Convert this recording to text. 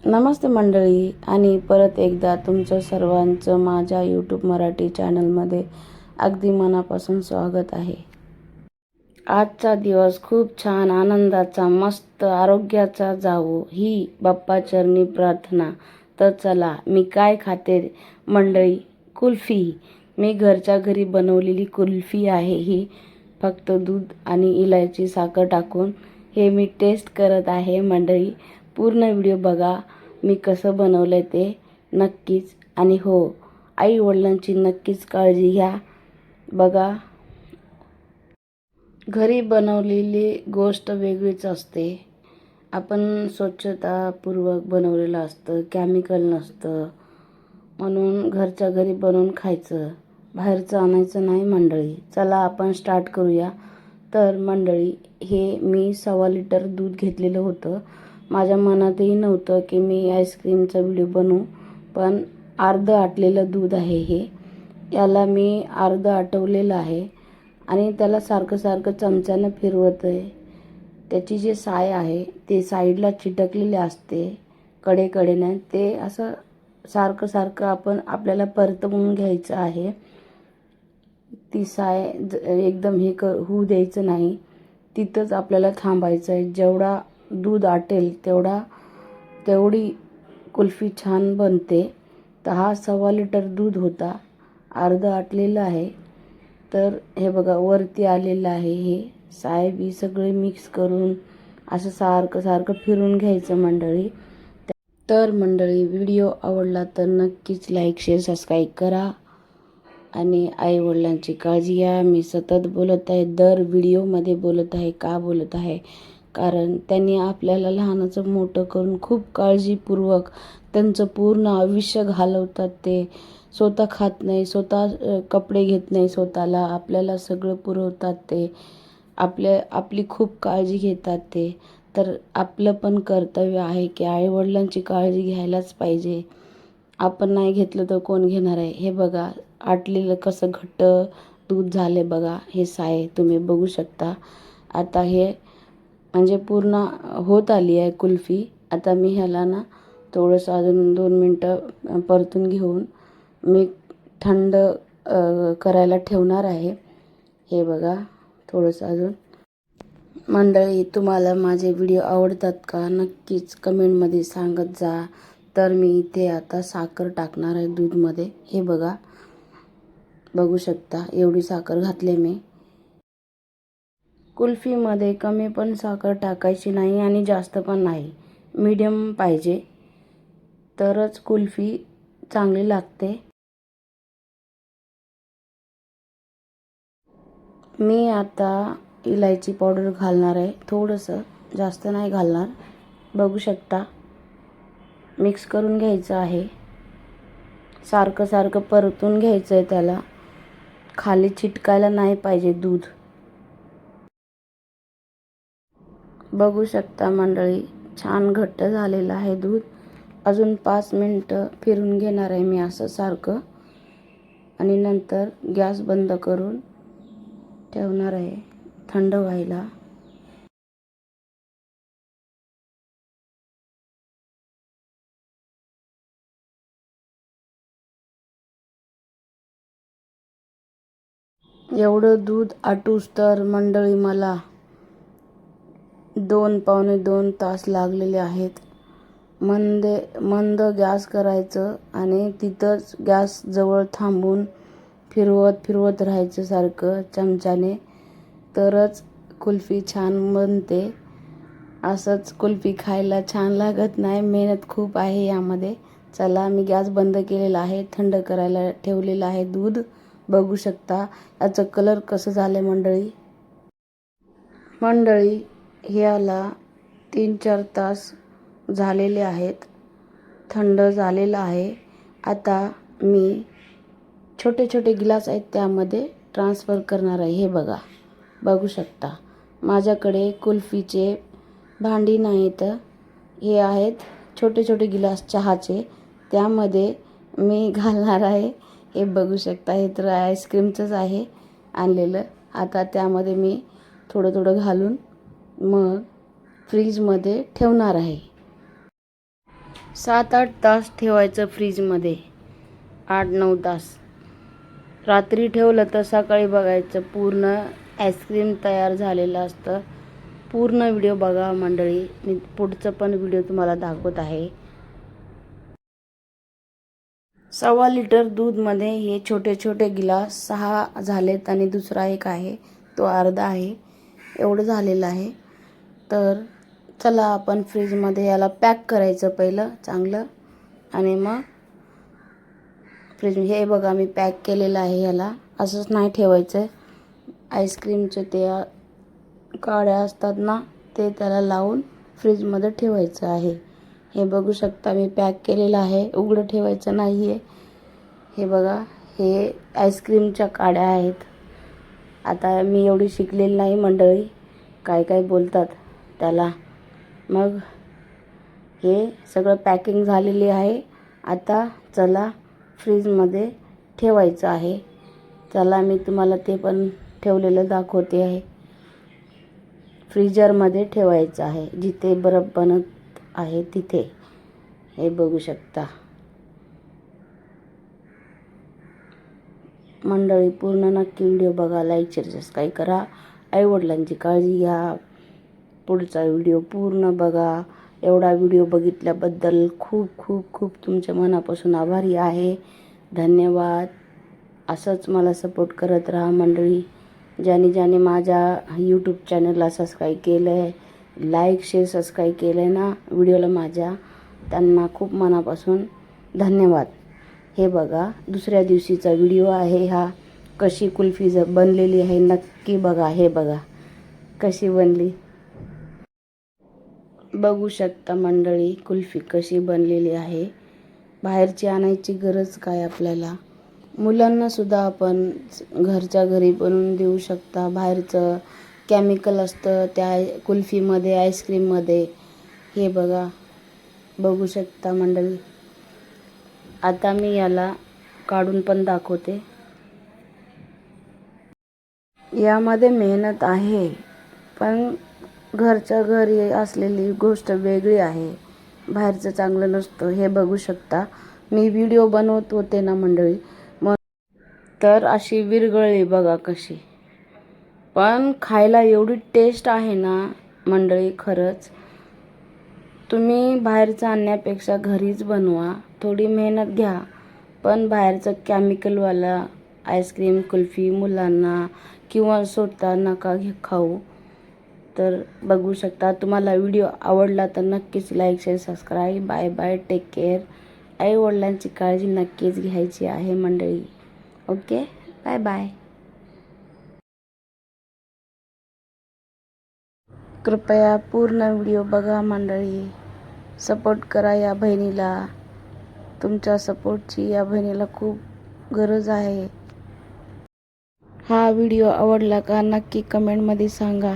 नमस्ते मंडळी आणि परत एकदा तुमचं सर्वांचं माझ्या यूट्यूब मराठी चॅनलमध्ये अगदी मनापासून स्वागत आहे। आजचा दिवस खूप छान आनंदाचा मस्त आरोग्याचा जावो ही बाप्पाचरणी प्रार्थना। तर चला मी काय खाते मंडळी, कुल्फी। मी घरच्या घरी बनवलेली कुल्फी आहे ही, फक्त दूध आणि इलायची साखर टाकून हे मी टेस्ट करत आहे मंडळी। पूर्ण व्हिडिओ बघा मी कसं बनवलंय ते नक्कीच, आणि हो आई वडिलांची नक्कीच काळजी घ्या। बघा, घरी बनवलेली गोष्ट वेगळीच असते। आपण स्वच्छतापूर्वक बनवलेलं असतं, केमिकल नसतं, म्हणून घरच्या घरी बनवून खायचं, बाहेरचं आणायचं नाही मंडळी। चला आपण स्टार्ट करूया। तर मंडळी, हे मी 1.25 लिटर दूध घेतलेलं होतं। माझ्या मनातही नव्हतं की मी आईस्क्रीमचा व्हिडिओ बनवू, पण अर्ध आटलेलं दूध आहे हे। याला मी अर्ध आटवलेलं आहे आणि त्याला सारखं सारखं चमच्यानं फिरवत आहे। त्याची जी साय आहे ते साईडला चिटकलेले असते कडेकडेने, ते असं सारखं सारखं आपल्याला परतवून घ्यायचं आहे। ती साय एकदम होऊ द्यायचं नाही, तिथंच आपल्याला थांबायचं आहे। जेवढा दूध आटेल तेवढी कुल्फी छान बनते। तर हा 1.25 लिटर दूध होता, अर्ध आटलेलं आहे। तर हे बघा वरती आलेलं आहे, हे साय बी सगळे मिक्स करून असं सारखं सारखं फिरून घ्यायचं मंडळी। तर मंडळी, व्हिडिओ आवडला तर नक्कीच लाईक शेअर सबस्क्राईब करा आणि आई वडिलांची काळजी घ्या। मी सतत बोलत आहे, दर व्हिडिओमध्ये बोलत आहे। का बोलत आहे? कारण त्यांनी आपल्याला लहानाचं मोठं करून खूप काळजीपूर्वक त्यांचं पूर्ण आयुष्य घालवतात। ते स्वतः खात नाही, स्वतः कपडे घेत नाही स्वतःला, आपल्याला सगळं पुरवतात ते, आपली खूप काळजी घेतात ते। तर आपलं पण कर्तव्य आहे की आईवडिलांची काळजी घ्यायलाच पाहिजे। आपण नाही घेतलं तर कोण घेणार आहे? हे बघा आटलेलं कसं घट्ट दूध झाले बघा, हे साय तुम्ही बघू शकता। आता हे म्हणजे पूर्ण होत आली आहे कुल्फी। आता मी ह्याला ना थोडंसं अजून 2 मिनटं परतून घेऊन मी थंड करायला ठेवणार आहे। हे बघा थोडंसं अजून। मंडळी, तुम्हाला माझे व्हिडिओ आवडतात का? नक्कीच कमेंटमध्ये सांगत जा। तर मी इथे आता साखर टाकणार आहे दूधमध्ये। हे बघा, बघू शकता एवढी साखर घातले मी। कुल्फीमध्ये कमी पण साखर टाकायची नाही आणि जास्त पण नाही, मीडियम पाहिजे, तरच कुल्फी चांगली लागते। मी आता इलायची पावडर घालणार आहे थोडंसं, जास्त नाही घालणार। बघू शकता मिक्स करून घ्यायचं आहे, सारखं सारखं परतून घ्यायचं आहे, त्याला खाली चिटकायला नाही पाहिजे दूध। बघू शकता मंडळी, छान घट्ट झालेलं आहे दूध। अजून 5 मिनटं फिरून घेणार आहे मी असं सारखं, आणि नंतर गॅस बंद करून ठेवणार आहे थंड व्हायला। एवढं दूध आटूस तर मंडळी मला 2 पावणे 2 तास लागलेले आहेत। मंद गॅस करायचं आणि तिथंच गॅस जवळ थांबून फिरवत राहायचं सारखं चमच्याने, तरच कुल्फी छान बनते। असंच कुल्फी खायला छान लागत नाही, मेहनत खूप आहे यामध्ये। चला मी गॅस बंद केलेला आहे, थंड करायला ठेवलेलं आहे दूध। बघू शकता याचं कलर कसं झालं मंडळी, ह्याला 3-4 तास झालेले आहेत, थंड झालेलं आहे। आता मी छोटे छोटे गिलास आहेत त्यामध्ये ट्रान्सफर करणार आहे। हे बघा, बघू शकता माझ्याकडे कुल्फीचे भांडी नाहीत, हे आहेत छोटे छोटे गिलास चहाचे, त्यामध्ये मी घालणार आहे। हे बघू शकता, हे तर आईस्क्रीमचंच आहे आणलेलं। आता त्यामध्ये मी थोडं थोडं घालून मग फ्रीजमध्ये ठेवणार आहे। 7-8 तास ठेवायचं फ्रीजमध्ये, 8-9 तास. रात्री ठेवलं तर सकाळी बघायचं पूर्ण आईस्क्रीम तयार झालेलं असतं. पूर्ण व्हिडिओ बघा मंडळी, मी पुढचं पण व्हिडिओ तुम्हाला दाखवत आहे. 1.25 लिटर दूधमध्ये हे छोटे छोटे गिलास 6 झालेत आणि दुसरा एक आहे तो अर्धा आहे, एवढं झालेलं आहे. तर चला आपण फ्रीजमध्ये याला पॅक करायचं पहिलं चांगलं आणि मग फ्रीज. हे बघा मी पॅक केलेलं आहे. याला असंच नाही ठेवायचं. आईस्क्रीमचे ते काड्या असतात ना, ते त्याला लावून फ्रीजमध्ये ठेवायचं आहे. हे बघू शकता मी पॅक केलेलं आहे, उघडं ठेवायचं नाही आहे. हे बघा, हे आईस्क्रीमच्या काड्या आहेत. आता मी एवढी शिकलेली नाही मंडळी, काय काय बोलतात त्याला. मग हे सगळं पॅकिंग झालेली आहे. आता चला फ्रीजमध्ये ठेवायचं आहे. चला मी तुम्हाला ते पण ठेवलेलं दाखवते आहे. फ्रीजरमध्ये ठेवायचं आहे, जिथे बर्फ बनत आहे तिथे. हे बघू शकता मंडळी. पूर्ण नक्की व्हिडिओ बघा, लाईक शेअर सबस्क्राईब करा. आईवडिलांची काळजी घ्या. पुढचा व्हिडिओ पूर्ण बघा. एवढा व्हिडिओ बघितल्याबद्दल खूप खूप खूप तुमच्या मनापासून आभारी आहे. धन्यवाद. असंच मला सपोर्ट करत राहा मंडळी. ज्याने माझ्या यूट्यूब चॅनलला सबस्क्राईब केलं आहे, लाईक शेअर सबस्क्राईब केलं आहे ना व्हिडिओला माझ्या, त्यांना खूप मनापासून धन्यवाद. हे बघा दुसऱ्या दिवशीचा व्हिडिओ आहे हा. कशी कुल्फी बनलेली आहे नक्की बघा. हे बघा कशी बनली, बघू शकता मंडळी कुल्फी कशी बनलेली आहे. बाहेरची आणायची गरज काय आपल्याला. मुलांना सुद्धा आपण घरच्या घरी बनवून देऊ शकता. बाहेरचं केमिकल असतं त्या कुल्फीमध्ये, आईस्क्रीममध्ये. हे बघा, बघू शकता मंडळी. आता मी याला काढून पण दाखवते. यामध्ये मेहनत आहे, पण घरच्या घरी असलेली गोष्ट वेगळी आहे. बाहेरचं चांगलं नसतं. हे बघू शकता मी व्हिडिओ बनवत होते ना मंडळी, मग तर अशी विरघळली बघा कशी. पण खायला एवढी टेस्ट आहे ना मंडळी, खरंच. तुम्ही बाहेरचं आणण्यापेक्षा घरीच बनवा. थोडी मेहनत घ्या, पण बाहेरचं केमिकलवाला आईस्क्रीम कुल्फी मुलांना किंवा स्वतः नका खाऊ. तर बघू शकता. तुम्हाला व्हिडिओ आवडला तर नक्कीच like share subscribe. Bye bye, take care. आईवडिलांची काळजी नक्कीच घ्यायची आहे मंडळी. Okay, bye bye. कृपया पूर्ण व्हिडिओ बघा मंडळी. सपोर्ट करा या बहिणीला. तुमच्या सपोर्टची या बहिणीला खूप गरज आहे. हा व्हिडिओ आवडला का नक्की कमेंटमध्ये सांगा.